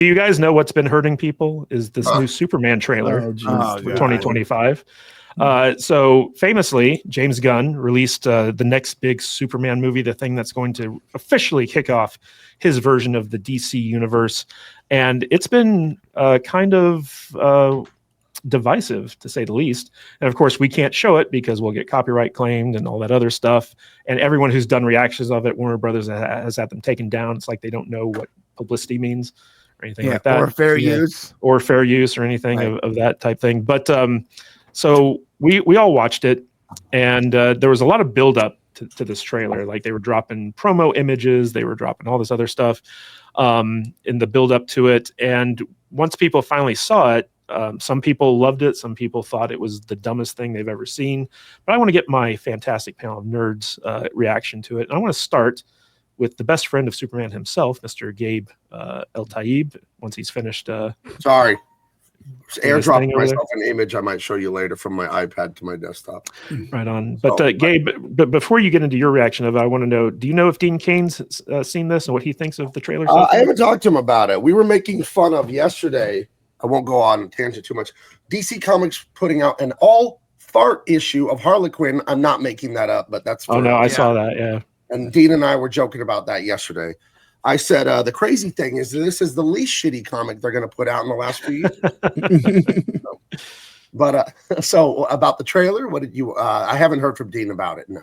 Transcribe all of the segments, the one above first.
Do you guys know what's been hurting people is this new Superman trailer for 2025. So famously, James Gunn released the next big Superman movie, the thing that's going to officially kick off his version of the DC universe. And it's been kind of divisive, to say the least. And of course, we can't show it because we'll get copyright claimed and all that other stuff. And everyone who's done reactions of it, Warner Brothers has had them taken down. It's like they don't know what publicity means or anything like that. Or fair use. Or fair use or anything of that type thing. But so we all watched it, and there was a lot of buildup to this trailer. Like they were dropping promo images, they were dropping all this other stuff in the buildup to it. And once people finally saw it, some people loved it. Some people thought it was the dumbest thing they've ever seen. But I want to get my fantastic panel of nerds reaction to it. And I want to start with the best friend of Superman himself, Mr. Gabe Eltaeb, once he's finished. Sorry. Airdrop myself an image I might show you later from my iPad to my desktop. Right on. But Gabe, but before you get into your reaction of it, I want to know, do you know if Dean Kane's seen this and what he thinks of the trailer? I haven't talked to him about it. We were making fun of yesterday. I won't go on tangent too much. DC Comics putting out an all fart issue of Harley Quinn. I'm not making that up, but that's I saw that. Yeah. And Dean and I were joking about that yesterday. I said, the crazy thing is this is the least shitty comic they're going to put out in the last few years. But so about the trailer, what did you, I haven't heard from Dean about it. No.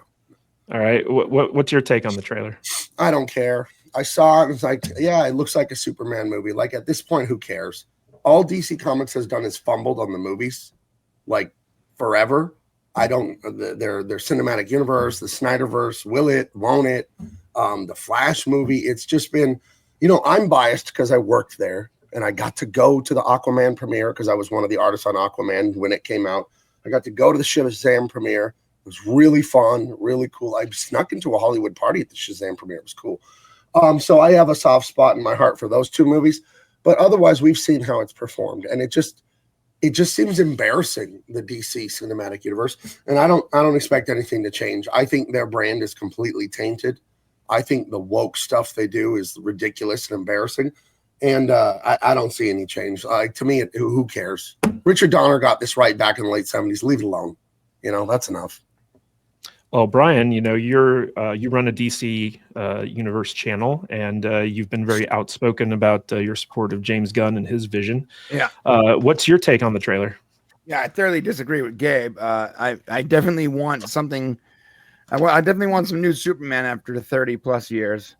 All right. What's your take on the trailer? I don't care. I saw it. And it's like, yeah, it looks like a Superman movie. Like at this point, who cares? All DC Comics has done is fumbled on the movies, like forever. Their cinematic universe, the Snyderverse, will it, won't it? The Flash movie, it's just been, I'm biased because I worked there and I got to go to the Aquaman premiere because I was one of the artists on Aquaman when it came out. I got to go to the Shazam premiere. It was really fun, really cool. I snuck into a Hollywood party at the Shazam premiere. It was cool. So I have a soft spot in my heart for those two movies. But otherwise, we've seen how it's performed, and it just seems embarrassing, the DC cinematic universe. And I don't expect anything to change. I think their brand is completely tainted. I think the woke stuff they do is ridiculous and embarrassing, and I don't see any change. To me, who cares? Richard Donner got this right back in the late '70s. Leave it alone. That's enough. Well, Brian, you run a DC Universe channel, and you've been very outspoken about your support of James Gunn and his vision. Yeah. What's your take on the trailer? Yeah, I thoroughly disagree with Gabe. I definitely want something. I definitely want some new Superman after the 30+ years.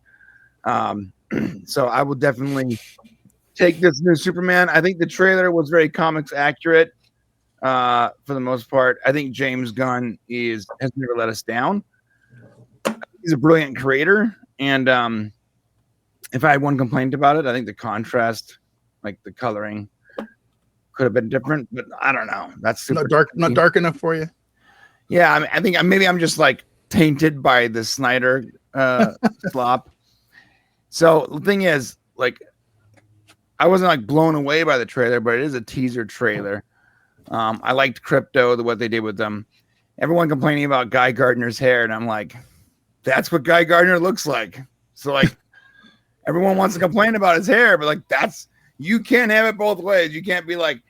So I will definitely take this new Superman. I think the trailer was very comics accurate. For the most part, I think James Gunn has never let us down. He's a brilliant creator, and if I had one complaint about it, I think the contrast, like the coloring, could have been different. But I don't know. That's not dark enough for you. Yeah, I think maybe I'm just like tainted by the Snyder slop. So the thing is, like, I wasn't like blown away by the trailer, but it is a teaser trailer. I liked Crypto, what they did with them. Everyone complaining about Guy Gardner's hair, and I'm like, that's what Guy Gardner looks like. So like, everyone wants to complain about his hair, but like, you can't have it both ways. You can't be like,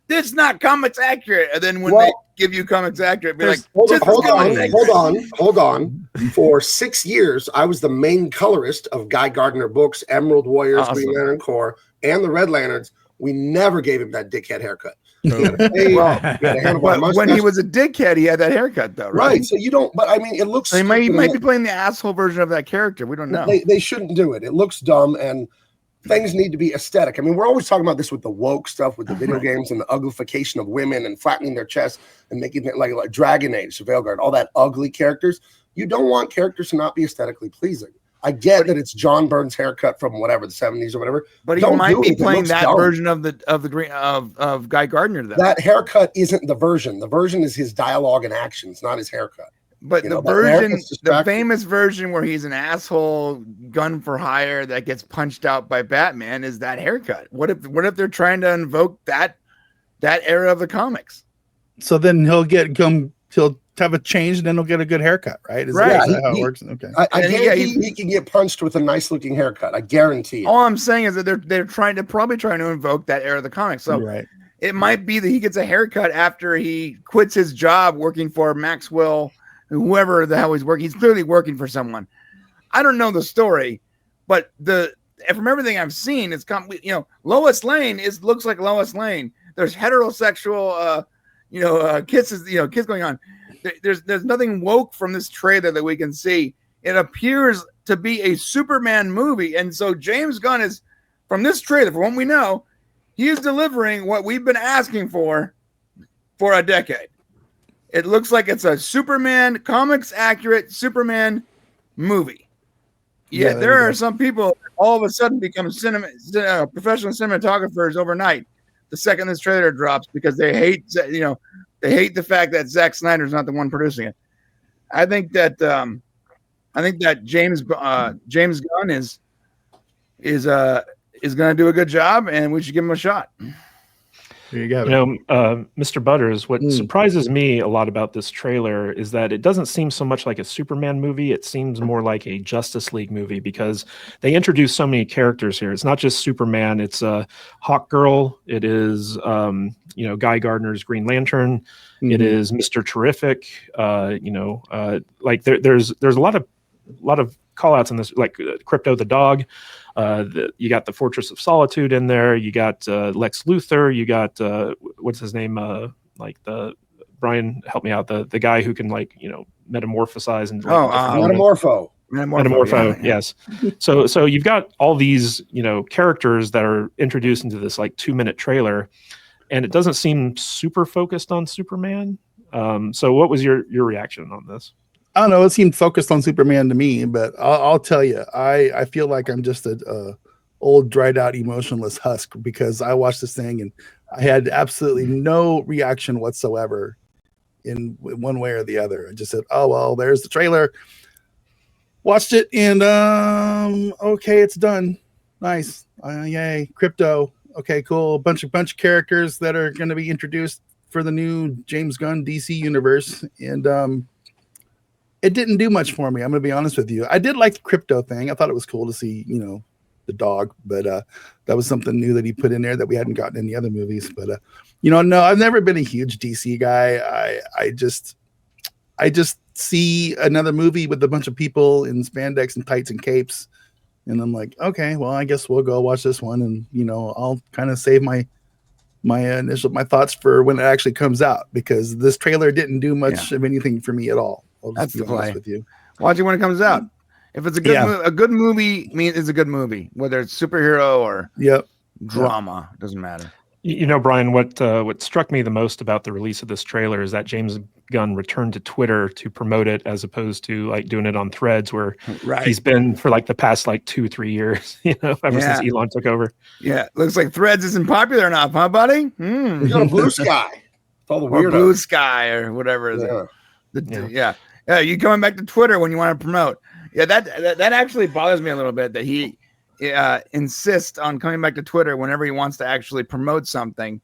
this is not comics accurate, and then when they give you comics accurate, be like, hold on. For 6 years, I was the main colorist of Guy Gardner books, Emerald Warriors, Green Lantern Corps, and the Red Lanterns. We never gave him that dickhead haircut. When he was a dickhead, he had that haircut, though, right? So you don't. But I mean, it looks. So he might be playing the asshole version of that character. We don't know. They shouldn't do it. It looks dumb, and things need to be aesthetic. I mean, we're always talking about this with the woke stuff, with the video games and the uglification of women and flattening their chests and making it like Dragon Age, Veilguard, all that ugly characters. You don't want characters to not be aesthetically pleasing. I get that it's John Byrne's haircut from whatever, the 70s or whatever. But he might be playing that version of Guy Gardner. Though. That haircut isn't the version. The version is his dialogue and actions, not his haircut. But the famous version where he's an asshole gun for hire that gets punched out by Batman is that haircut. What if they're trying to invoke that era of the comics? So then he'll come he'll have a change and then he'll get a good haircut, right? Is that how it works? Okay. I guarantee he can get punched with a nice looking haircut. I guarantee it. All I'm saying is that they're probably trying to invoke that era of the comics. So it might be that he gets a haircut after he quits his job working for Maxwell, whoever the hell he's working. He's clearly working for someone. I don't know the story, but from everything I've seen, it's Lois Lane looks like Lois Lane. There's heterosexual, kisses, kiss going on. There's nothing woke from this trailer that we can see. It appears to be a Superman movie, and so James Gunn is, from this trailer, from what we know, he is delivering what we've been asking for a decade. It looks like it's a Superman, comics accurate Superman movie. Yeah, there are some people that all of a sudden become professional cinematographers overnight the second this trailer drops because they hate the fact that Zack Snyder's not the one producing it. I think that James Gunn is going to do a good job, and we should give him a shot. There you go. Mr. Butters, what surprises me a lot about this trailer is that it doesn't seem so much like a Superman movie. It seems more like a Justice League movie because they introduce so many characters here. It's not just Superman. It's Hawkgirl. It is, Guy Gardner's Green Lantern. Mm-hmm. It is Mr. Terrific. There's a lot of call outs in this, like Crypto the dog. You got the Fortress of Solitude in there. You got Lex Luthor. You got what's his name? Brian, help me out. The guy who can metamorphosize and Metamorpho. Yeah. Yes. So you've got all these characters that are introduced into this 2-minute trailer, and it doesn't seem super focused on Superman. So what was your reaction on this? I don't know. It seemed focused on Superman to me, but I'll tell you, I feel like I'm just a old, dried out, emotionless husk because I watched this thing and I had absolutely no reaction whatsoever in one way or the other. I just said, "Oh well, there's the trailer." Watched it and okay, it's done. Nice, yay, Crypto. Okay, cool. Bunch of characters that are going to be introduced for the new James Gunn DC universe, and it didn't do much for me. I'm going to be honest with you. I did like the Crypto thing. I thought it was cool to see, the dog, but that was something new that he put in there that we hadn't gotten in the other movies. But no, I've never been a huge DC guy. I just see another movie with a bunch of people in spandex and tights and capes, and I'm like, okay, well, I guess we'll go watch this one, and I'll kind of save my thoughts for when it actually comes out because this trailer didn't do much of anything for me at all. That's the play. With you. Watch it when it comes out. If it's a good movie means it's a good movie, whether it's superhero or drama, it doesn't matter. Brian, what struck me the most about the release of this trailer is that James Gunn returned to Twitter to promote it as opposed to doing it on Threads where he's been for the past 2-3 years, ever since Elon took over. Yeah, looks like Threads isn't popular enough, huh, buddy? You got a Blue Sky. All the weirdo. Or Blue Sky or whatever is it. Yeah, you coming back to Twitter when you want to promote. Yeah, that actually bothers me a little bit that he insists on coming back to Twitter whenever he wants to actually promote something.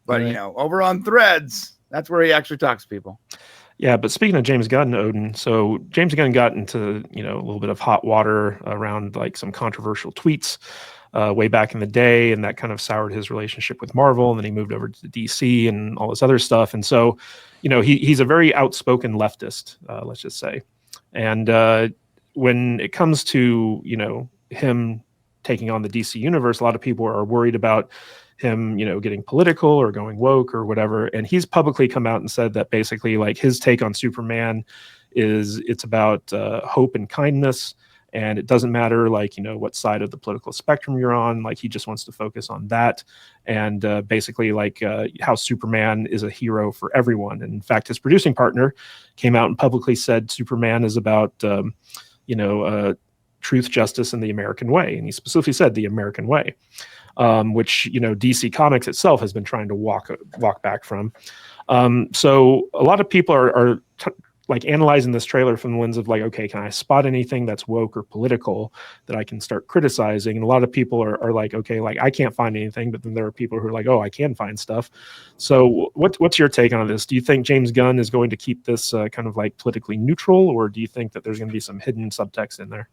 But, over on Threads, that's where he actually talks to people. Yeah, but speaking of James Gunn, Odin, so James Gunn got into, a little bit of hot water around some controversial tweets way back in the day, and that kind of soured his relationship with Marvel, and then he moved over to DC and all this other stuff. And so, he's a very outspoken leftist, let's just say. And when it comes to, him taking on the DC universe, a lot of people are worried about him, getting political or going woke or whatever. And he's publicly come out and said that basically his take on Superman is it's about hope and kindness. And it doesn't matter, what side of the political spectrum you're on. He just wants to focus on that. And basically, how Superman is a hero for everyone. And in fact, his producing partner came out and publicly said Superman is about, truth, justice, and the American way. And he specifically said the American way, which, DC Comics itself has been trying to walk back from. So a lot of people are like analyzing this trailer from the lens of like, okay, can I spot anything that's woke or political that I can start criticizing? And a lot of people are like, okay, like I can't find anything, but then there are people who are like, oh, I can find stuff. So what's your take on this? Do you think James Gunn is going to keep this kind of like politically neutral, or do you think that there's going to be some hidden subtext in there?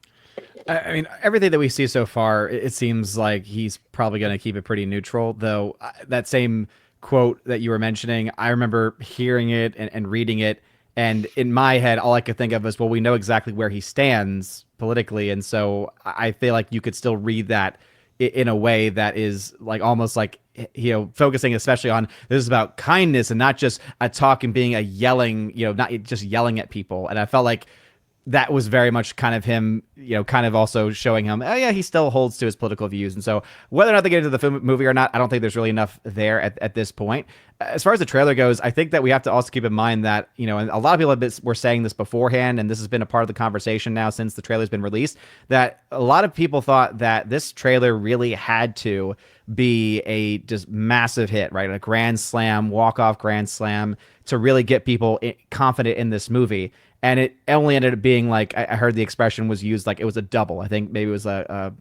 I mean, everything that we see so far, it seems like he's probably going to keep it pretty neutral, though that same quote that you were mentioning, I remember hearing it and reading it. And in my head, all I could think of was, well, we know exactly where he stands politically. And so I feel like you could still read that in a way that is like almost like, you know, focusing especially on this is about kindness and not just a talk and being a yelling, you know, not just yelling at people. And I felt like that was very much kind of him, you know, kind of also showing him, oh yeah, he still holds to his political views. And so whether or not they get into the movie or not, I don't think there's really enough there at this point. As far as the trailer goes, I think that we have to also keep in mind that, you know, and a lot of people were saying this beforehand, and this has been a part of the conversation now since the trailer's been released, that a lot of people thought that this trailer really had to be a just massive hit, right? A grand slam, walk-off grand slam to really get people confident in this movie. And it only ended up being like, I heard the expression was used like it was a double. I think maybe it was the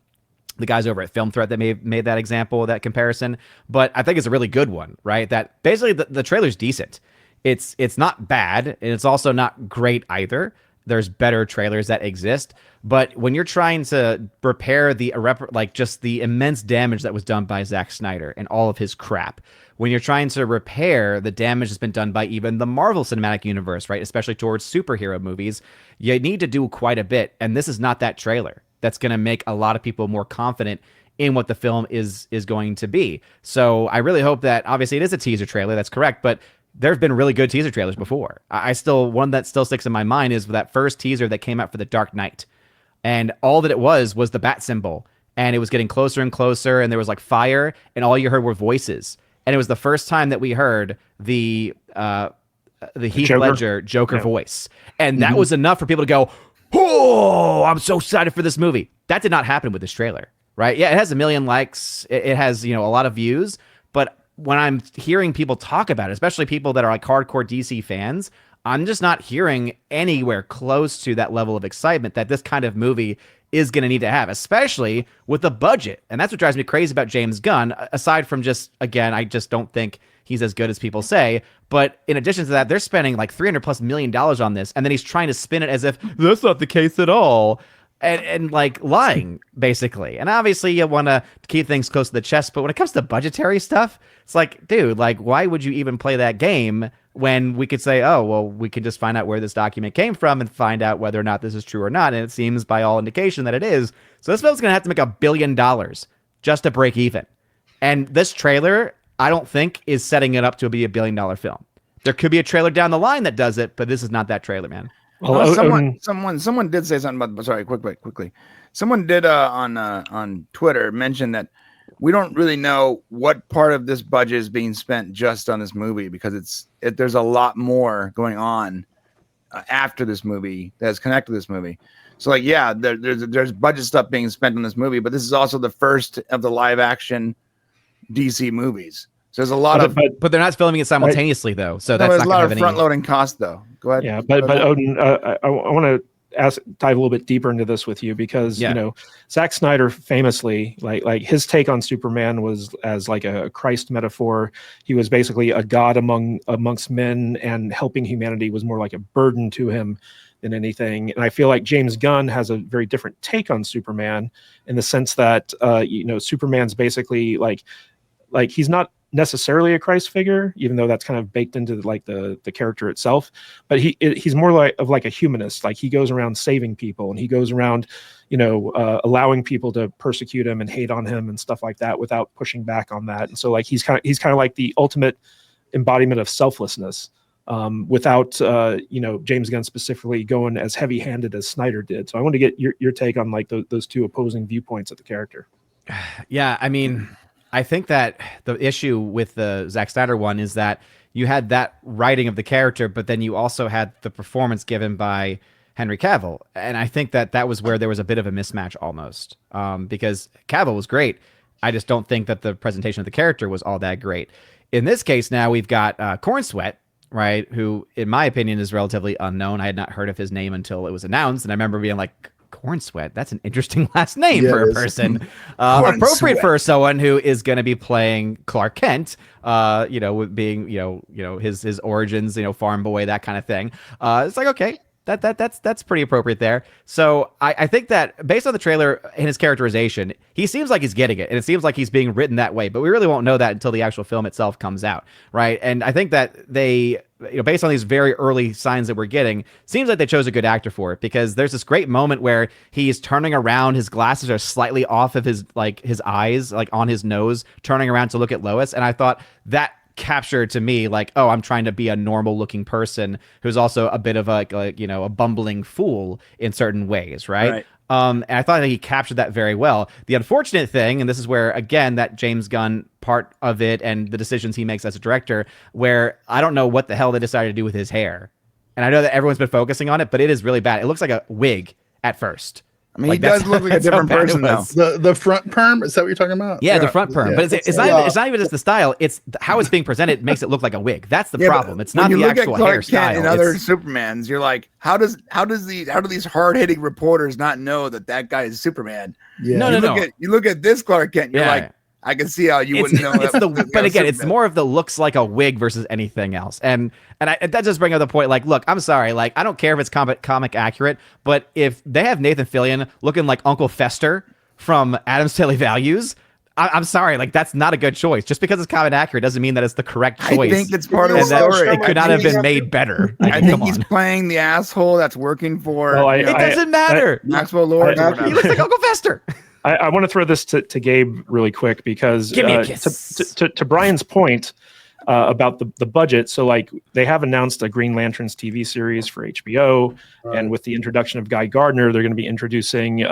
guys over at Film Threat that may have made that example, that comparison. But I think it's a really good one, right? That basically the trailer's decent. It's not bad, and it's also not great either. There's better trailers that exist. But when you're trying to repair just the immense damage that was done by Zack Snyder and all of his crap, when you're trying to repair the damage that's been done by even the Marvel Cinematic Universe, right, especially towards superhero movies, you need to do quite a bit. And this is not that trailer that's going to make a lot of people more confident in what the film is going to be. So I really hope that, obviously it is a teaser trailer, that's correct, but there's been really good teaser trailers before. One that still sticks in my mind is that first teaser that came out for The Dark Knight. And all that it was the bat symbol. And it was getting closer and closer, and there was like fire, and all you heard were voices. And it was the first time that we heard the Heath Ledger Joker voice. And that was enough for people to go, oh, I'm so excited for this movie. That did not happen with this trailer, right? Yeah, it has 1 million likes. It has, you know, a lot of views. But when I'm hearing people talk about it, especially people that are like hardcore DC fans, I'm just not hearing anywhere close to that level of excitement that this kind of movie is going to need to have, especially with the budget. And that's what drives me crazy about James Gunn, aside from just, again, I just don't think he's as good as people say. But in addition to that, they're spending like $300+ million on this, and then he's trying to spin it as if that's not the case at all. And like lying, basically. And obviously you want to keep things close to the chest, but when it comes to budgetary stuff, it's like, dude, like, why would you even play that game when we could say, oh, well, we can just find out where this document came from and find out whether or not this is true or not. And it seems by all indication that it is. So this film's going to have to make $1 billion just to break even. And this trailer, I don't think, is setting it up to be $1 billion film. There could be a trailer down the line that does it, but this is not that trailer, man. Well, someone did say something about. Sorry, quickly. Someone did on Twitter mention that we don't really know what part of this budget is being spent just on this movie, because there's a lot more going on after this movie that's connected to this movie. So like, yeah, there's budget stuff being spent on this movie, but this is also the first of the live action DC movies. So there's a lot but they're not filming it simultaneously though. So that's there's not a lot of of front loading costs though. Go ahead. Yeah, but Odin, I want to dive a little bit deeper into this with you, because you know, Zack Snyder famously, like his take on Superman was as like a Christ metaphor. He was basically a god amongst men, and helping humanity was more like a burden to him than anything. And I feel like James Gunn has a very different take on Superman, in the sense that you know, Superman's basically like he's not necessarily a Christ figure, even though that's kind of baked into like the character itself, but he's more like a humanist. Like, he goes around saving people, and he goes around, you know, allowing people to persecute him and hate on him and stuff like that without pushing back on that. And so like he's kind of like the ultimate embodiment of selflessness, without you know, James Gunn specifically going as heavy-handed as Snyder did. So I want to get your take on like those two opposing viewpoints of the character. Yeah, I mean, I think that the issue with the Zack Snyder one is that you had that writing of the character, but then you also had the performance given by Henry Cavill. And I think that was where there was a bit of a mismatch almost, because Cavill was great. I just don't think that the presentation of the character was all that great. In this case, now we've got Corn Sweat, right? Who, in my opinion, is relatively unknown. I had not heard of his name until it was announced, and I remember being like, Corn Sweat, that's an interesting last name for a person. Appropriate for someone who is going to be playing Clark Kent, with being, his origins, farm boy, that kind of thing. It's like, okay, that's pretty appropriate there. So I think that based on the trailer and his characterization, he seems like he's getting it, and it seems like he's being written that way. But we really won't know that until the actual film itself comes out, right? And I think that they, based on these very early signs that we're getting, seems like they chose a good actor for it, because there's this great moment where he's turning around, his glasses are slightly off of his eyes, like on his nose, turning around to look at Lois, and I thought that captured to me like, oh, I'm trying to be a normal looking person who's also a bit of a bumbling fool in certain ways, right? And I thought that he captured that very well. The unfortunate thing, and this is where again that James Gunn part of it and the decisions he makes as a director, where I don't know what the hell they decided to do with his hair, and I know that everyone's been focusing on it, but it is really bad. It looks like a wig at first. I mean, he does look like a different person though. The front perm, is that what you're talking about? Yeah, the front perm. But it's not even just the style. It's how it's being presented makes it look like a wig. That's the problem. It's not the actual hairstyle. And other Supermans, you're like, how do these hard hitting reporters not know that guy is Superman? Yeah. No. You look at this Clark Kent, you're like, I can see how you wouldn't know. But again, it's more of the looks like a wig versus anything else. And that just brings up the point. Like, look, I'm sorry. Like, I don't care if it's comic accurate, but if they have Nathan Fillion looking like Uncle Fester from Addams Daily Values, I'm sorry. Like, that's not a good choice. Just because it's comic accurate doesn't mean that it's the correct choice. I think it's part of the story. It could not have been made better. I think he's playing the asshole that's working for. It doesn't matter. Maxwell Lord. He looks like Uncle Fester. I want to throw this to Gabe really quick, because give me a kiss. To Brian's point about the budget. So like they have announced a Green Lanterns TV series for HBO, and with the introduction of Guy Gardner, they're going to be introducing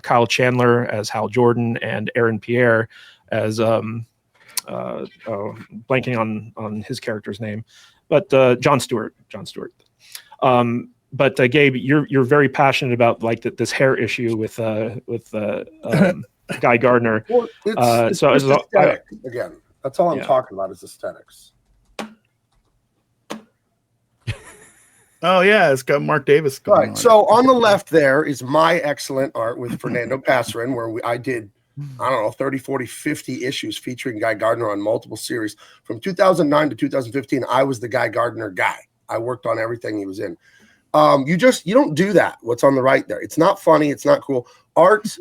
Kyle Chandler as Hal Jordan and Aaron Pierre as blanking on his character's name, but Jon Stewart. But Gabe, you're very passionate about like this hair issue with Guy Gardner. Well, it's aesthetic. Again, that's all I'm talking about is aesthetics. Oh yeah, it's got Mark Davis going on. So on the left there is my excellent art with Fernando Passarin, where I did, I don't know, 30, 40, 50 issues featuring Guy Gardner on multiple series. From 2009 to 2015, I was the Guy Gardner guy. I worked on everything he was in. You don't do that. What's on the right there? It's not funny. It's not cool. Art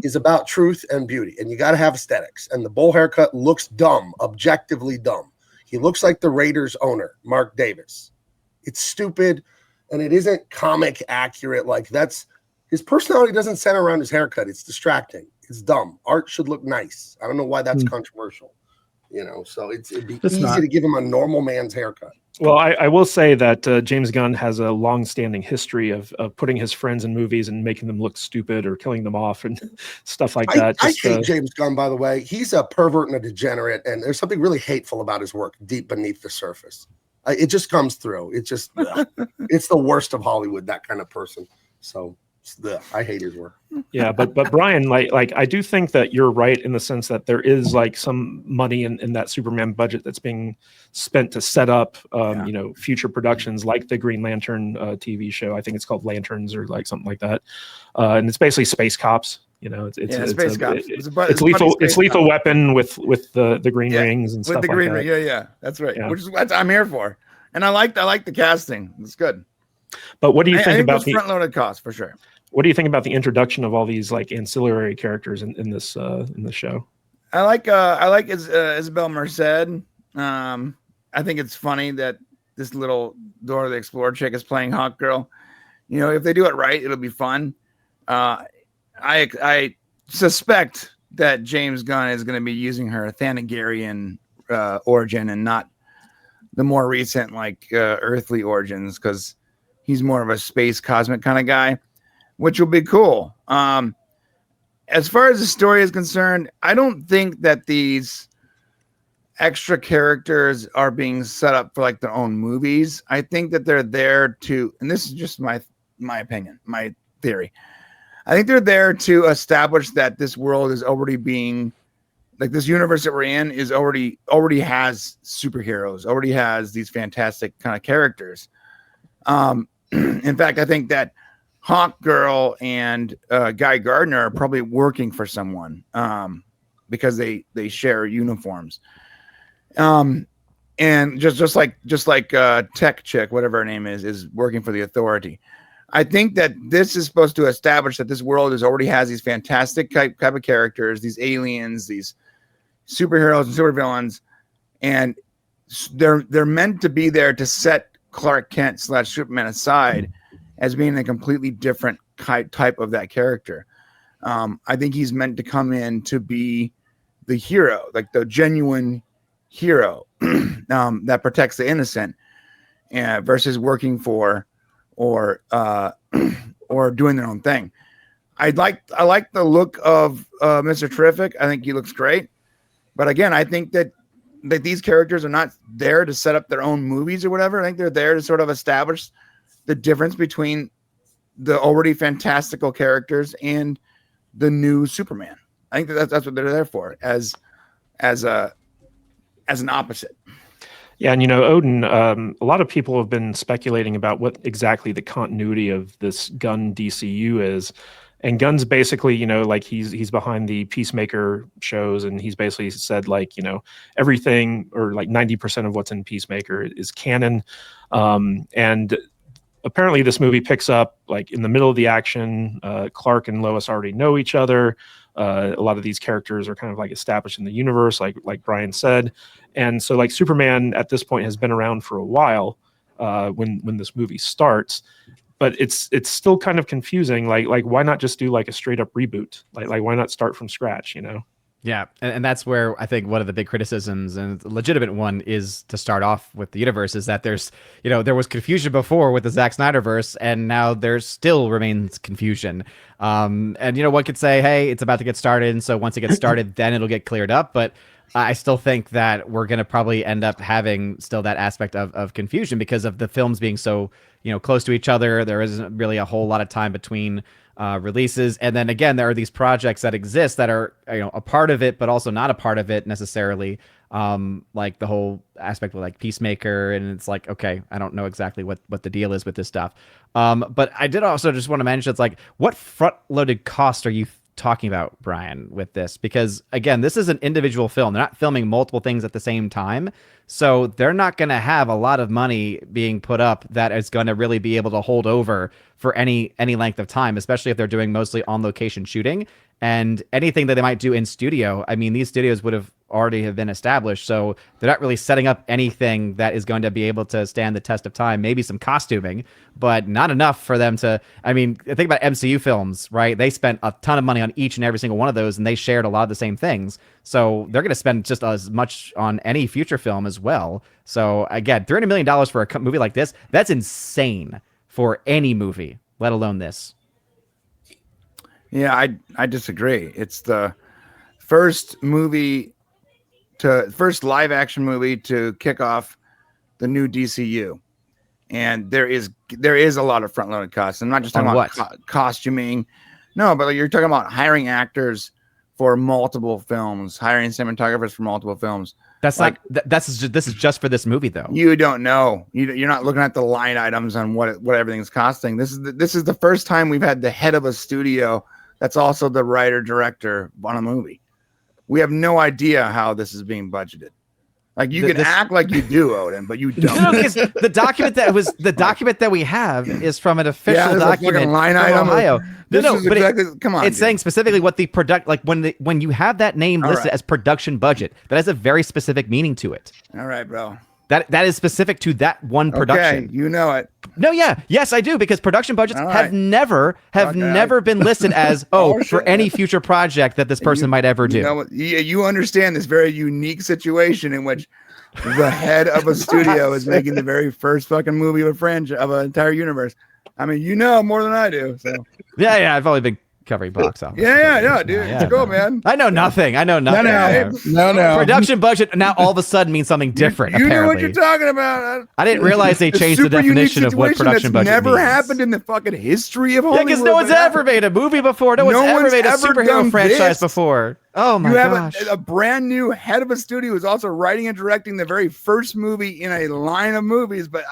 is about truth and beauty, and you got to have aesthetics. And the bowl haircut looks dumb, objectively dumb. He looks like the Raiders owner, Mark Davis. It's stupid, and it isn't comic accurate. Like his personality doesn't center around his haircut. It's distracting. It's dumb. Art should look nice. I don't know why that's controversial. So it'd be easy to give him a normal man's haircut. Well, I will say that James Gunn has a long-standing history of putting his friends in movies and making them look stupid or killing them off and stuff like that. I hate James Gunn, by the way. He's a pervert and a degenerate, and there's something really hateful about his work deep beneath the surface. It just comes through. It's just, it's the worst of Hollywood, that kind of person. So I hate his work. Yeah, but Brian, like I do think that you're right in the sense that there is like some money in that Superman budget that's being spent to set up, future productions like the Green Lantern TV show. I think it's called Lanterns or like something like that, and it's basically space cops. Space cops. It's Lethal Weapon with the green rings and stuff like that. With the green ring, yeah, that's right. Yeah. Which is what I'm here for, and I like the casting. It's good. But what do you think about the front-loaded cost for sure? What do you think about the introduction of all these like ancillary characters in this show? I like Isabel Merced. I think it's funny that this little Dora the Explorer chick is playing Hawk Girl. If they do it right, it'll be fun. I suspect that James Gunn is going to be using her Thanagarian origin and not the more recent earthly origins, because he's more of a space cosmic kind of guy, which will be cool. As far as the story is concerned, I don't think that these extra characters are being set up for their own movies. I think that they're there to, and this is just my opinion, my theory. I think they're there to establish that this world is already being like this universe that we're in is already has superheroes, already has these fantastic kind of characters. In fact, I think that Hawk Girl and Guy Gardner are probably working for someone because they share uniforms. And just like Tech Chick, whatever her name is working for the Authority. I think that this is supposed to establish that this world already has these fantastic type of characters, these aliens, these superheroes and supervillains, and they're meant to be there to set Clark Kent / Superman aside as being a completely different type of that character. I think he's meant to come in to be the hero, like the genuine hero that protects the innocent, versus working for or doing their own thing. I like the look of Mr. Terrific. I think he looks great. But again, I think that these characters are not there to set up their own movies or whatever. I think they're there to sort of establish the difference between the already fantastical characters and the new Superman. I think that's what they're there for, as an opposite. Yeah, and Odin, a lot of people have been speculating about what exactly the continuity of this Gunn DCU is. And Gunn's basically, like he's behind the Peacemaker shows, and he's basically said everything, or like 90% of what's in Peacemaker is canon. And apparently this movie picks up like in the middle of the action. Clark and Lois already know each other. A lot of these characters are kind of like established in the universe, like Brian said. And so like Superman at this point has been around for a while when this movie starts. But it's still kind of confusing. Like why not just do like a straight up reboot? Like why not start from scratch? Yeah, and that's where I think one of the big criticisms, and the legitimate one, is to start off with the universe, is that there's there was confusion before with the Zack Snyderverse, and now there still remains confusion. And one could say, hey, it's about to get started, and so once it gets started, then it'll get cleared up. But I still think that we're going to probably end up having still that aspect of confusion because of the films being so close to each other. There isn't really a whole lot of time between releases, and then again, there are these projects that exist that are a part of it, but also not a part of it necessarily. Like the whole aspect with like Peacemaker, and it's like, okay, I don't know exactly what the deal is with this stuff. But I did also just want to mention, it's like, what front-loaded cost are you talking about, Brian, with this? Because again, this is an individual film. They're not filming multiple things at the same time, so they're not going to have a lot of money being put up that is going to really be able to hold over for any length of time, especially if they're doing mostly on location shooting. And anything that they might do in studio, I mean, these studios would have already have been established, so they're not really setting up anything that is going to be able to stand the test of time. Maybe some costuming, but not enough for them to. I mean, think about MCU films, right? They spent a ton of money on each and every single one of those, and they shared a lot of the same things. So they're going to spend just as much on any future film as well. So again, $300 million for a movie like this—that's insane for any movie, let alone this. Yeah, I disagree. It's the first live action movie to kick off the new DCU, and there is a lot of front loaded costs. I'm not just talking about costuming, no, but you're talking about hiring actors for multiple films, hiring cinematographers for multiple films. That's like this is just for this movie, though. You don't know. You're not looking at the line items on what everything's costing. This is the first time we've had the head of a studio that's also the writer director on a movie. We have no idea how this is being budgeted. Like you can act like you do, Odin, but you don't. No, because the document that we have is from an official document line from item Ohio. Come on. It's saying specifically what the when you have that name listed as production budget, that has a very specific meaning to it. All right, bro. That is specific to that one production. Okay, you know it. No, yeah, yes, I do, because production budgets have never been listed as for any future project that this person might ever do. You understand this very unique situation in which the head of a studio is making the very first fucking movie of a franchise of an entire universe. I mean, more than I do. So yeah, I've only been covering box office. Yeah, dude. It's cool, man. I know nothing. No. Production budget now all of a sudden means something different. You apparently. know what you're talking about. I didn't realize they changed the definition of what production budget never means. happened in the fucking history of Hollywood. Yeah, because no one's ever made a movie before. No one's ever made a superhero franchise before. Oh my gosh. You have a brand new head of a studio who's also writing and directing the very first movie in a line of movies. But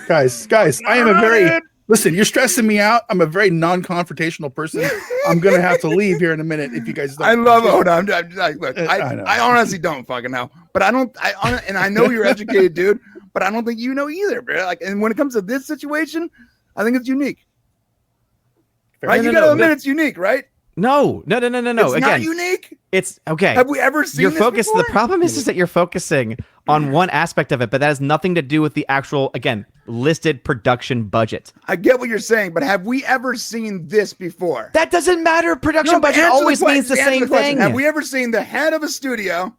guys, I am a very listen. You're stressing me out. I'm a very non-confrontational person. I'm gonna have to leave here in a minute if you guys don't. I love it. I'm like, look, I honestly don't fucking know, but and I know you're educated, dude, but I don't think you know either, bro. Like, and when it comes to this situation, I think it's unique. Right? You gotta admit it's unique, right? No. It's again, not unique. It's okay. Have we ever seen this before? The problem is that you're focusing on one aspect of it, but that has nothing to do with the actual, again, listed production budget. I get what you're saying, but have we ever seen this before? That doesn't matter. Production budget always means the same thing. Have we ever seen the head of a studio,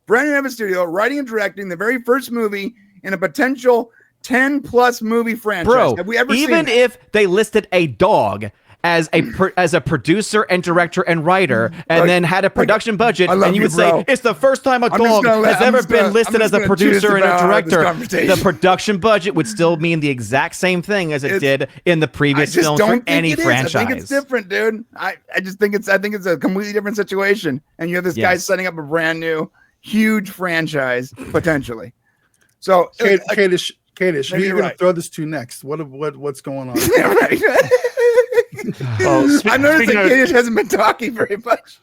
brand new head of a studio, writing and directing the very first movie in a potential 10+ movie franchise? Bro, have we ever even seen if they listed a dog as a producer and director and writer, and then had a production budget, and you would say it's the first time a dog has ever been listed as a producer and a director, the production budget would still mean the exact same thing as it did in the previous films for any franchise. I think it's different, dude. I think it's a completely different situation, and you have this guy setting up a brand new, huge franchise potentially. So, Kadish, who are you going to throw this to next? What's going on? Yeah, right. I noticed that Kadish hasn't been talking very much.